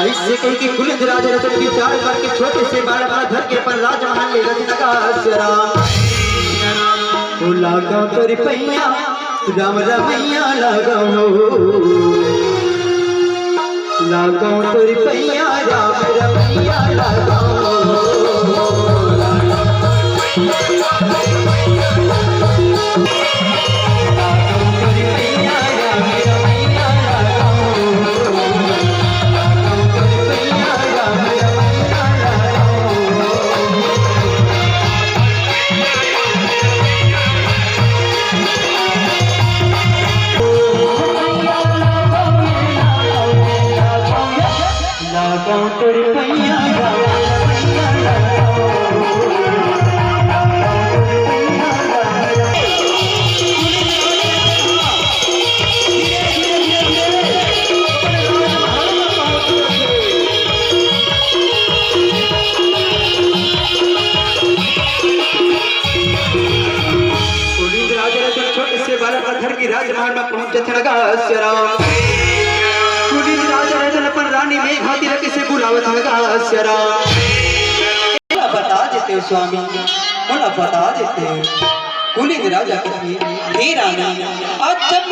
ऐसे कहीं की कुलिंद राजा रतन विचार करके छोटे से बाल अपना घर के पर राजमहल में रच लगा लगाओ तोरी पैया राम रमैया लगाओ लगाओ तोरी पैया राम रमैया लगाओ घर की राजमहल में पहुंचे थे लगा राजा राजन पर रानी में हाथी रखे से बुलावत लगा बता देते स्वामी बता देते कुलिंद राजा की रानी आज जब